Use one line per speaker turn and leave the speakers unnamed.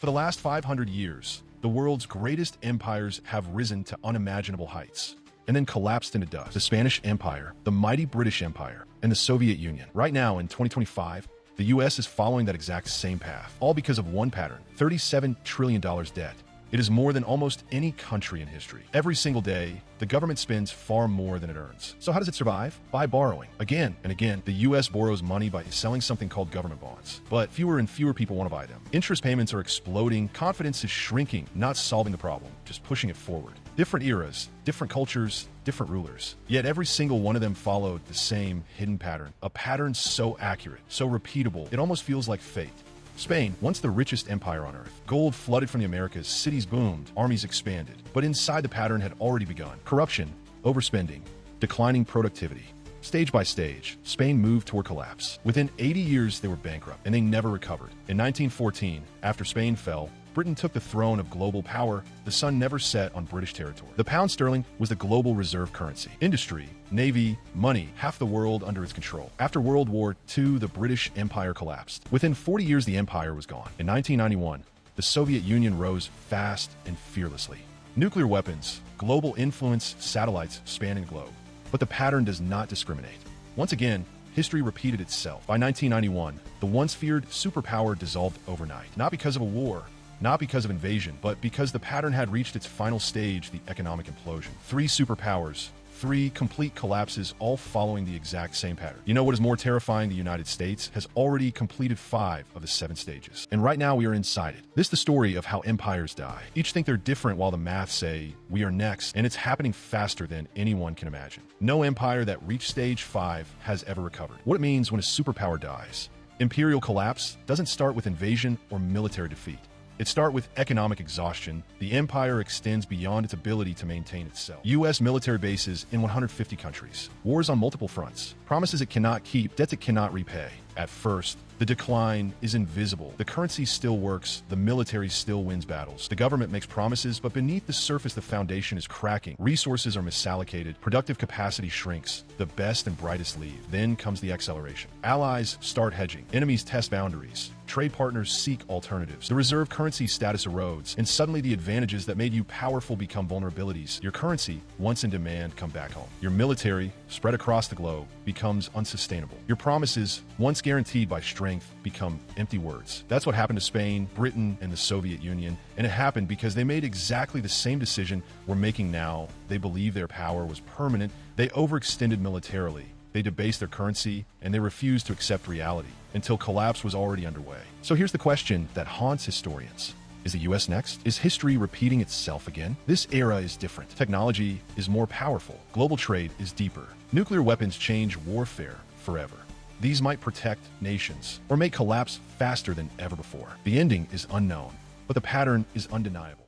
For the last 500 years, the world's greatest empires have risen to unimaginable heights and then collapsed into dust. The Spanish Empire, the mighty British Empire, and the Soviet Union. Right now, in 2025, the US is following that exact same path, all because of one pattern: $37 trillion debt. It is more than almost any country in history. Every single day, the government spends far more than it earns. So how does it survive? By borrowing. Again and again, the US borrows money by selling something called government bonds. But fewer and fewer people want to buy them. Interest payments are exploding, confidence is shrinking, not solving the problem, just pushing it forward. Different eras, different cultures, different rulers. Yet every single one of them followed the same hidden pattern. A pattern so accurate, so repeatable, it almost feels like fate. Spain, once the richest empire on earth. Gold flooded from the Americas, cities boomed, armies expanded. But inside the pattern had already begun. Corruption, overspending, declining productivity. Stage by stage, Spain moved toward collapse. Within 80 years, they were bankrupt, and they never recovered. In 1914, after Spain fell, Britain took the throne of global power. The sun never set on British territory. The pound sterling was the global reserve currency. Industry, navy, money, half the world under its control. After World War II, the British Empire collapsed. Within 40 years, the empire was gone. In 1991, the Soviet Union rose fast and fearlessly. Nuclear weapons, global influence, satellites spanning the globe. But the pattern does not discriminate. Once again, history repeated itself. By 1991, the once feared superpower dissolved overnight. Not because of a war, not because of invasion, but because the pattern had reached its final stage, the economic implosion. 3 superpowers, 3 complete collapses, all following the exact same pattern. You know what is more terrifying? The United States has already completed 5 of the 7 stages. And right now we are inside it. This is the story of how empires die. Each think they're different while the math say, we are next, and it's happening faster than anyone can imagine. No empire that reached stage 5 has ever recovered. What it means when a superpower dies. Imperial collapse doesn't start with invasion or military defeat. It starts with economic exhaustion. The empire extends beyond its ability to maintain itself. U.S. military bases in 150 countries. Wars on multiple fronts. Promises it cannot keep, debts it cannot repay. At first, the decline is invisible. The currency still works. The military still wins battles. The government makes promises, but beneath the surface, the foundation is cracking. Resources are misallocated. Productive capacity shrinks. The best and brightest leave. Then comes the acceleration. Allies start hedging. Enemies test boundaries. Trade partners seek alternatives. The reserve currency status erodes, and suddenly the advantages that made you powerful become vulnerabilities. Your currency, once in demand, come back home. Your military, spread across the globe, becomes unsustainable. Your promises, once guaranteed by strength, become empty words. That's what happened to Spain, Britain, and the Soviet Union, and it happened because they made exactly the same decision we're making now. They believed their power was permanent. They overextended militarily. They debased their currency, and they refused to accept reality until collapse was already underway. So here's the question that haunts historians. Is the US next? Is history repeating itself again? This era is different. Technology is more powerful. Global trade is deeper. Nuclear weapons change warfare forever. These might protect nations or make collapse faster than ever before. The ending is unknown, but the pattern is undeniable.